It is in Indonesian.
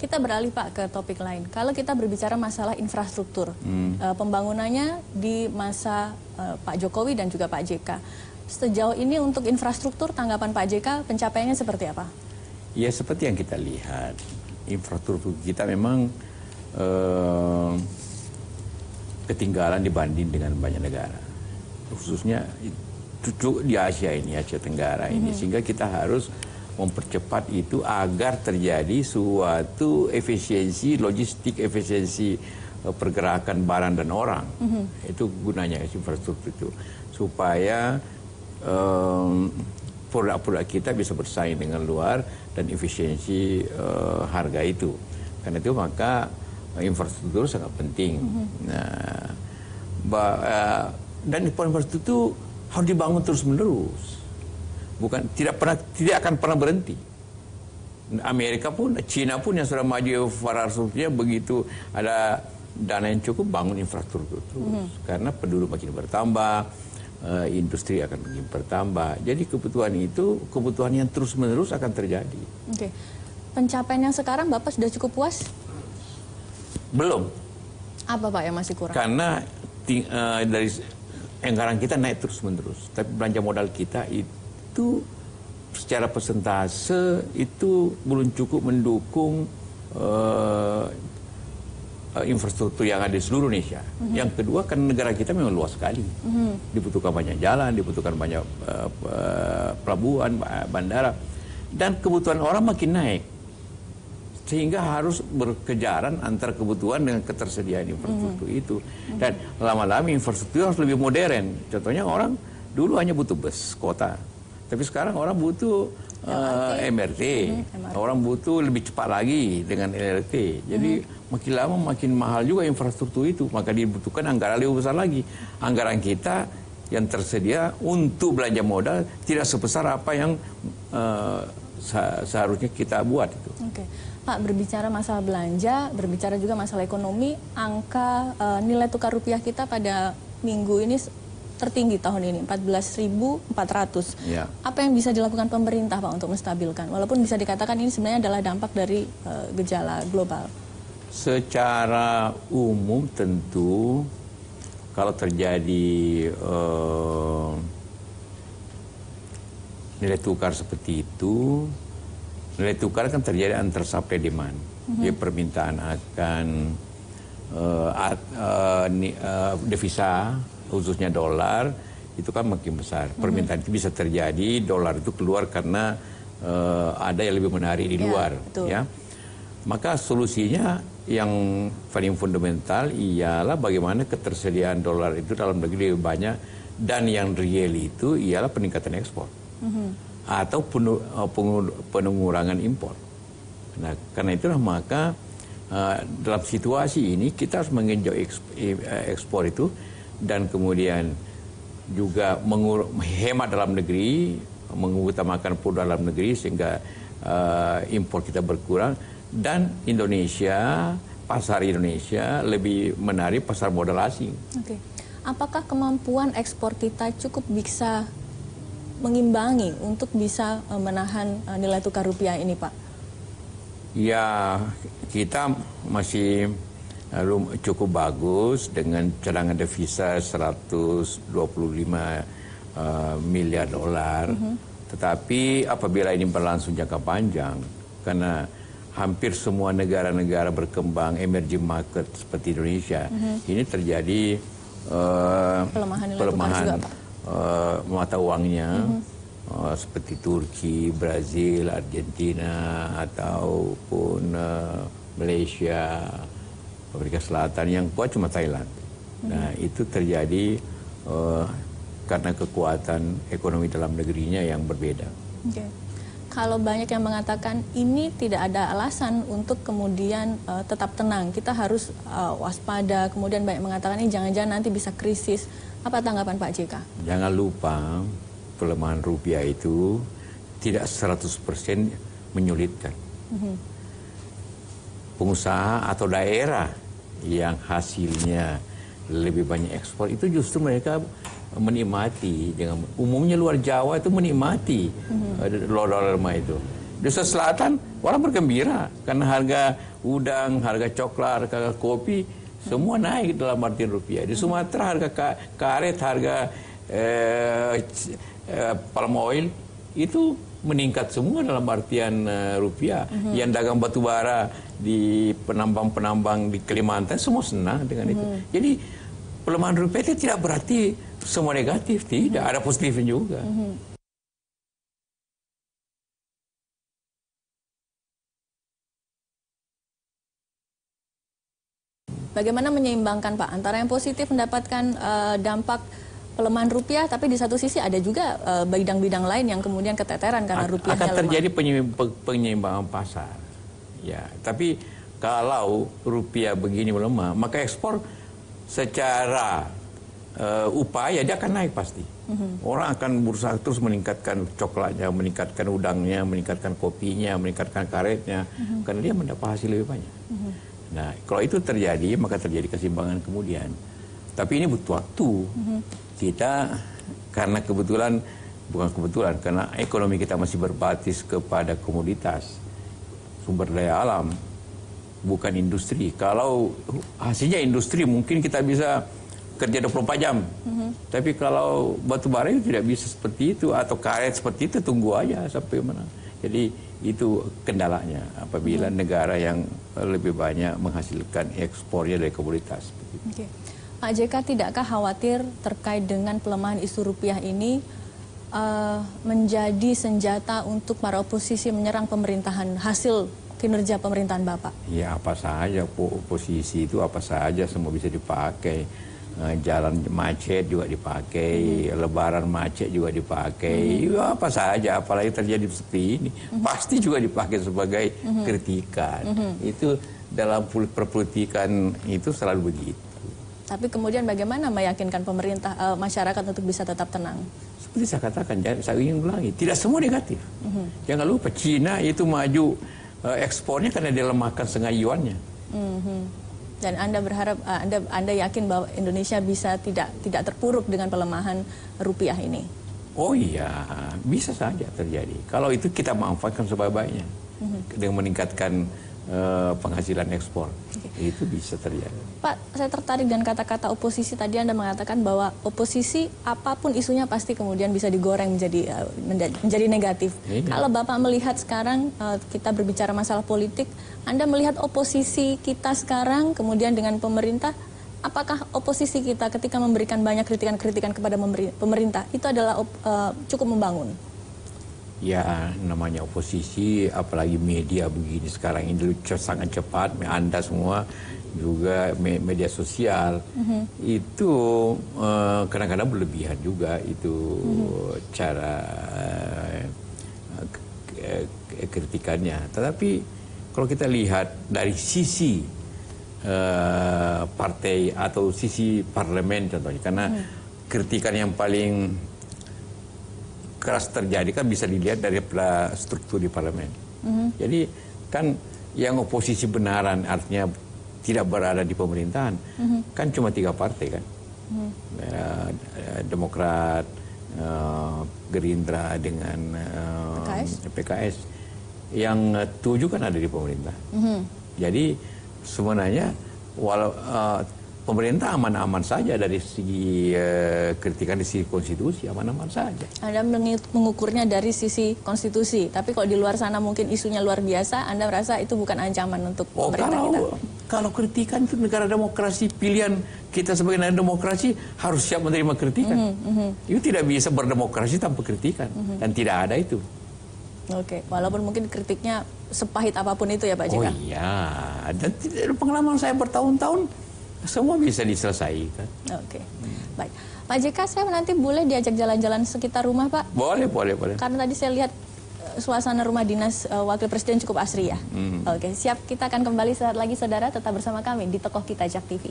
Kita beralih Pak ke topik lain. Kalau kita berbicara masalah infrastruktur, pembangunannya di masa Pak Jokowi dan juga Pak JK. Sejauh ini untuk infrastruktur, tanggapan Pak JK pencapaiannya seperti apa? Ya seperti yang kita lihat, infrastruktur kita memang ketinggalan dibanding dengan banyak negara. Khususnya di Asia ini, Asia Tenggara ini. Sehingga kita harus mempercepat itu agar terjadi suatu efisiensi logistik, efisiensi pergerakan barang dan orang. Itu gunanya infrastruktur itu, supaya produk-produk kita bisa bersaing dengan luar dan efisiensi harga itu. Karena itu maka infrastruktur sangat penting. Dan infrastruktur itu harus dibangun terus-menerus. Tidak akan pernah berhenti. Amerika pun, Cina pun yang sudah maju infrastrukturnya, begitu ada dana yang cukup bangun infrastruktur terus. Karena penduduk makin bertambah, industri akan makin bertambah. Jadi kebutuhan yang terus-menerus akan terjadi. Oke. Pencapaian yang sekarang Bapak sudah cukup puas? Belum. Apa Pak yang masih kurang? Karena dari anggaran kita naik terus-menerus, tapi belanja modal kita itu secara persentase itu belum cukup mendukung infrastruktur yang ada di seluruh Indonesia. Yang kedua, kan negara kita memang luas sekali. Dibutuhkan banyak jalan, dibutuhkan banyak pelabuhan, bandara, dan kebutuhan orang makin naik. Sehingga harus berkejaran antara kebutuhan dengan ketersediaan infrastruktur itu. Dan lama-lama infrastruktur harus lebih modern. Contohnya orang dulu hanya butuh bus kota, tapi sekarang orang butuh MRT. Orang butuh lebih cepat lagi dengan LRT. Jadi makin lama makin mahal juga infrastruktur itu. Maka dibutuhkan anggaran lebih besar lagi. Anggaran kita yang tersedia untuk belanja modal tidak sebesar apa yang seharusnya kita buat itu. Oke. Pak, berbicara masalah belanja, berbicara juga masalah ekonomi, angka nilai tukar rupiah kita pada minggu ini tertinggi tahun ini, 14.400. Ya. Apa yang bisa dilakukan pemerintah Pak untuk menstabilkan? Walaupun bisa dikatakan ini sebenarnya adalah dampak dari gejala global. Secara umum tentu kalau terjadi nilai tukar seperti itu, nilai tukar kan terjadi antara supply demand. Jadi permintaan akan devisa, khususnya dolar, itu kan makin besar. Permintaan itu bisa terjadi, dolar itu keluar karena ada yang lebih menarik di luar. Ya. Maka solusinya yang paling fundamental ialah bagaimana ketersediaan dolar itu dalam negeri lebih banyak, dan yang real itu ialah peningkatan ekspor. Atau pengurangan impor. Nah, karena itulah maka dalam situasi ini kita harus mengenjot ekspor itu, dan kemudian juga menghemat dalam negeri, mengutamakan produk dalam negeri sehingga impor kita berkurang, dan Indonesia, pasar Indonesia lebih menarik pasar modal asing. Oke. Apakah kemampuan ekspor kita cukup bisa mengimbangi untuk bisa menahan nilai tukar rupiah ini, Pak? Ya, kita masih cukup bagus dengan cadangan devisa 125 miliar dolar. Tetapi apabila ini berlangsung jangka panjang, karena hampir semua negara-negara berkembang, emerging market seperti Indonesia, ini terjadi pelemahan mata uangnya, seperti Turki, Brazil, Argentina, ataupun Malaysia, Afrika Selatan. Yang kuat cuma Thailand. Nah, itu terjadi karena kekuatan ekonomi dalam negerinya yang berbeda. Okay. Kalau banyak yang mengatakan ini tidak ada alasan untuk kemudian tetap tenang, kita harus waspada, kemudian banyak mengatakan ini jangan-jangan nanti bisa krisis. Apa tanggapan Pak JK? Jangan lupa, pelemahan rupiah itu tidak 100% menyulitkan. Pengusaha atau daerah yang hasilnya lebih banyak ekspor itu justru mereka menikmati. Dengan umumnya luar Jawa itu menikmati dolar lemah itu. Di Sulawesi Selatan orang bergembira karena harga udang, harga coklat, harga kopi semua naik dalam artian rupiah. Di Sumatera harga karet, harga palm oil itu meningkat semua dalam artian rupiah. Yang dagang batu bara di penambang-penambang di Kalimantan semua senang dengan itu. Jadi pelemahan rupiah itu tidak berarti semua negatif, tidak, ada positifnya juga. Bagaimana menyeimbangkan Pak antara yang positif mendapatkan dampak pelemahan rupiah, tapi di satu sisi ada juga bidang-bidang lain yang kemudian keteteran karena rupiahnya akan terjadi penyeimbangan pasar. Ya, tapi kalau rupiah begini melemah, maka ekspor secara upaya dia akan naik pasti. Orang akan berusaha terus meningkatkan coklatnya, meningkatkan udangnya, meningkatkan kopinya, meningkatkan karetnya, karena dia mendapat hasil lebih banyak. Nah, kalau itu terjadi, maka terjadi keseimbangan kemudian. Tapi ini butuh waktu. Kita, karena bukan kebetulan, karena ekonomi kita masih berbasis kepada komoditas, sumber daya alam, bukan industri. Kalau hasilnya industri, mungkin kita bisa kerja 24 jam. Tapi kalau batu bara itu tidak bisa seperti itu, atau karet seperti itu, tunggu aja sampai mana. Jadi itu kendalanya apabila negara yang lebih banyak menghasilkan ekspornya dari komoditas. Oke. Pak JK, tidakkah khawatir terkait dengan pelemahan isu rupiah ini menjadi senjata untuk para oposisi menyerang pemerintahan, hasil kinerja pemerintahan Bapak? Ya, apa saja oposisi itu, apa saja semua bisa dipakai. Jalan macet juga dipakai, lebaran macet juga dipakai, ya, apa saja, apalagi terjadi seperti ini, pasti juga dipakai sebagai kritikan. Itu dalam perpolitikan itu selalu begitu. Tapi kemudian bagaimana meyakinkan pemerintah, masyarakat untuk bisa tetap tenang? Seperti saya katakan, saya ingin ulangi, tidak semua negatif. Jangan lupa, Cina itu maju ekspornya karena dia lemahkan setengah yuannya. Dan Anda berharap, Anda yakin bahwa Indonesia bisa tidak terpuruk dengan pelemahan rupiah ini? Oh iya, bisa saja terjadi. Kalau itu kita manfaatkan sebaik-baiknya dengan meningkatkan penghasilan ekspor, itu bisa terjadi. Pak, saya tertarik dengan kata-kata oposisi tadi. Anda mengatakan bahwa oposisi apapun isunya pasti kemudian bisa digoreng menjadi negatif. Kalau Bapak melihat sekarang kita berbicara masalah politik, Anda melihat oposisi kita sekarang kemudian dengan pemerintah, apakah oposisi kita ketika memberikan banyak kritikan-kritikan kepada pemerintah itu adalah cukup membangun? Ya, namanya oposisi, apalagi media begini sekarang ini sangat cepat. Anda semua juga media sosial itu kadang-kadang berlebihan juga itu cara kritikannya. Tetapi kalau kita lihat dari sisi partai atau sisi parlemen contohnya, karena kritikan yang paling keras terjadi kan bisa dilihat dari struktur di parlemen. Jadi kan yang oposisi benaran artinya tidak berada di pemerintahan kan cuma 3 partai kan, Demokrat, Gerindra dengan PKS. Yang 7 kan ada di pemerintah. Jadi sebenarnya walau pemerintah aman-aman saja dari segi kritikan di sisi konstitusi, aman-aman saja. Anda mengukurnya dari sisi konstitusi, tapi kalau di luar sana mungkin isunya luar biasa, Anda merasa itu bukan ancaman untuk pemerintah kita? Kalau kritikan itu negara demokrasi, pilihan kita sebagai negara demokrasi harus siap menerima kritikan. Itu tidak bisa berdemokrasi tanpa kritikan, dan tidak ada itu. Oke, walaupun mungkin kritiknya sepahit apapun itu ya Pak JK? Oh iya, dan pengalaman saya bertahun-tahun, semua bisa diselesaikan. Oke, baik. Pak JK, saya nanti boleh diajak jalan-jalan sekitar rumah, Pak? Boleh. Karena tadi saya lihat suasana rumah dinas Wakil Presiden cukup asri ya. Oke, siap. Kita akan kembali saat lagi, saudara. Tetap bersama kami di Tokoh Kita Jak TV.